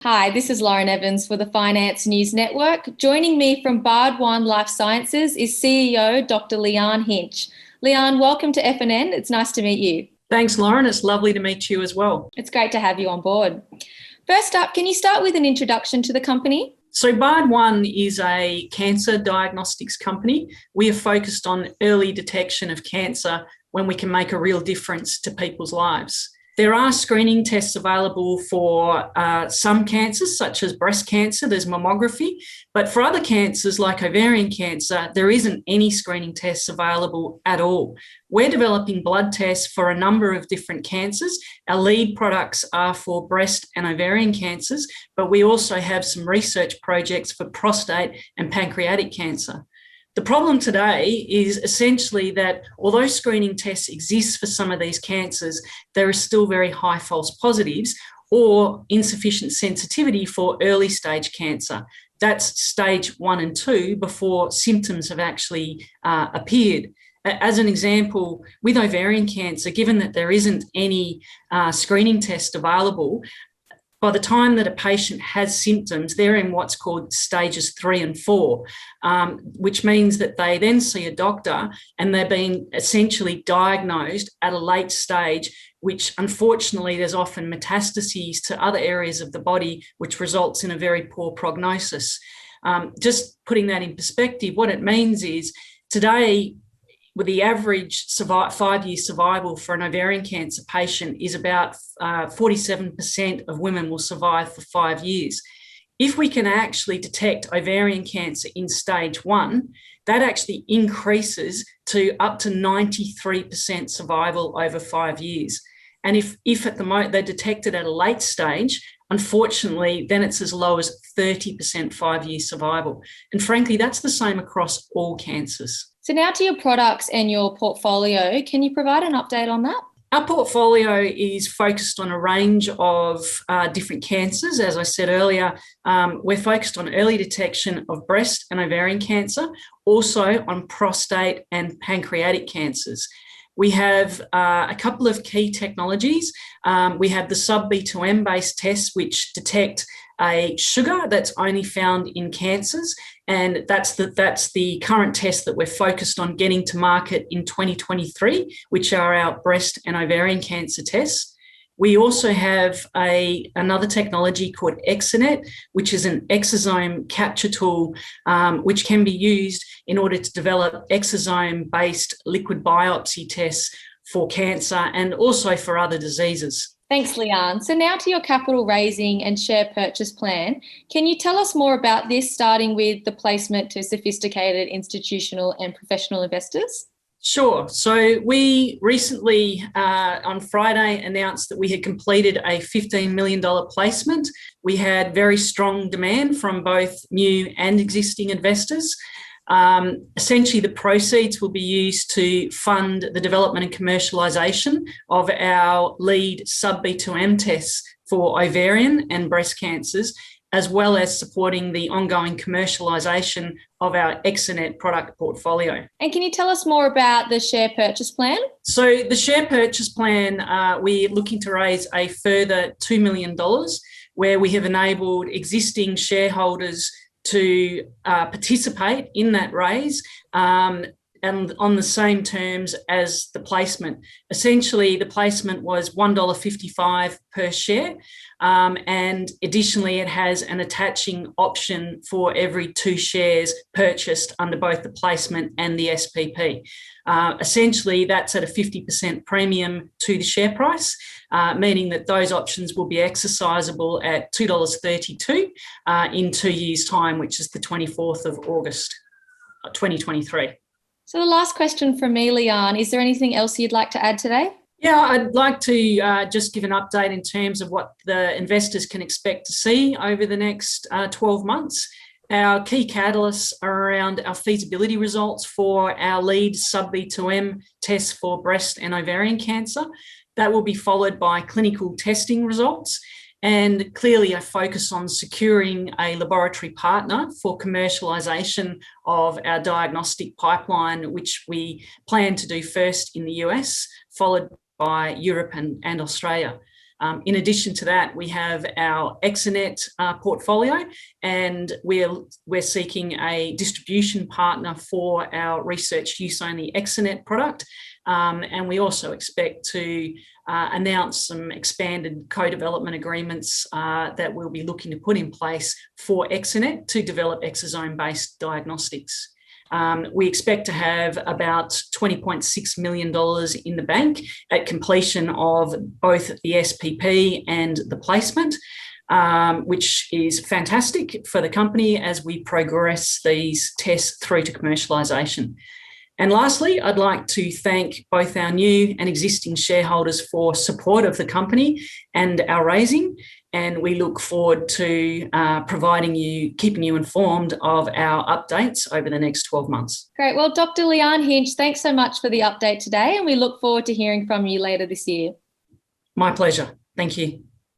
Hi, this is Lauren Evans for the Finance News Network. Joining me from BARD1 Life Sciences is CEO Dr Leearne Hinch. Leearne, welcome to FNN. It's nice to meet you. Thanks, Lauren. It's lovely to meet you as well. It's great to have you on board. First up, can you start with an introduction to the company? So BARD1 is a cancer diagnostics company. We are focused on early detection of cancer when we can make a real difference to people's lives. There are screening tests available for some cancers, such as breast cancer. There's mammography. But for other cancers like ovarian cancer, there isn't any screening tests available at all. We're developing blood tests for a number of different cancers. Our lead products are for breast and ovarian cancers, but we also have some research projects for prostate and pancreatic cancer. The problem today is essentially that although screening tests exist for some of these cancers, there are still very high false positives or insufficient sensitivity for early stage cancer. That's stage 1 and 2 before symptoms have actually appeared. As an example, with ovarian cancer, given that there isn't any screening test available, by the time that a patient has symptoms, they're in what's called stages 3 and 4, which means that they then see a doctor and they're being essentially diagnosed at a late stage, which unfortunately there's often metastases to other areas of the body, which results in a very poor prognosis. Just putting that in perspective, what it means is today, with the average 5-year survival for an ovarian cancer patient is about 47% of women will survive for 5 years. If we can actually detect ovarian cancer in stage 1, that actually increases to up to 93% survival over 5 years. And if at the moment they're detected at a late stage, unfortunately, then it's as low as 30% 5-year survival. And frankly, that's the same across all cancers. So now to your products and your portfolio. Can you provide an update on that? Our portfolio is focused on a range of different cancers. As I said earlier, we're focused on early detection of breast and ovarian cancer, also on prostate and pancreatic cancers. We have a couple of key technologies. We have the sub-B2M based tests, which detect a sugar that's only found in cancers, and that's the current test that we're focused on getting to market in 2023, which are our breast and ovarian cancer tests. We also have another technology called EXO-NET, which is an exosome capture tool, which can be used in order to develop exosome-based liquid biopsy tests for cancer and also for other diseases. Thanks, Leearne. So now to your capital raising and share purchase plan. Can you tell us more about this, starting with the placement to sophisticated institutional and professional investors? Sure. So we recently, on Friday, announced that we had completed a $15 million placement. We had very strong demand from both new and existing investors. Essentially, the proceeds will be used to fund the development and commercialisation of our lead sub-B2M tests for ovarian and breast cancers, as well as supporting the ongoing commercialisation of our EXO-NET product portfolio. And can you tell us more about the share purchase plan? So the share purchase plan, we're looking to raise a further $2 million, where we have enabled existing shareholders to participate in that raise and on the same terms as the placement. Essentially, the placement was $1.55 per share, and additionally, it has an attaching option for every 2 shares purchased under both the placement and the SPP. Essentially, that's at a 50% premium to the share price, meaning that those options will be exercisable at $2.32 in 2 years' time, which is the 24th of August, 2023. So the last question from me, Leearne, is there anything else you'd like to add today? Yeah, I'd like to just give an update in terms of what the investors can expect to see over the next 12 months. Our key catalysts are around our feasibility results for our lead sub-B2M tests for breast and ovarian cancer. That will be followed by clinical testing results, and clearly a focus on securing a laboratory partner for commercialisation of our diagnostic pipeline, which we plan to do first in the US, followed by Europe and Australia. In addition to that, we have our EXO-NET portfolio, and we're seeking a distribution partner for our research use only EXO-NET product. And we also expect to announce some expanded co-development agreements that we'll be looking to put in place for EXO-NET to develop exosome-based diagnostics. We expect to have about $20.6 million in the bank at completion of both the SPP and the placement, which is fantastic for the company as we progress these tests through to commercialisation. And lastly, I'd like to thank both our new and existing shareholders for support of the company and our raising. And we look forward to keeping you informed of our updates over the next 12 months. Great. Well, Dr. Leearne Hinch, thanks so much for the update today, and we look forward to hearing from you later this year. My pleasure. Thank you.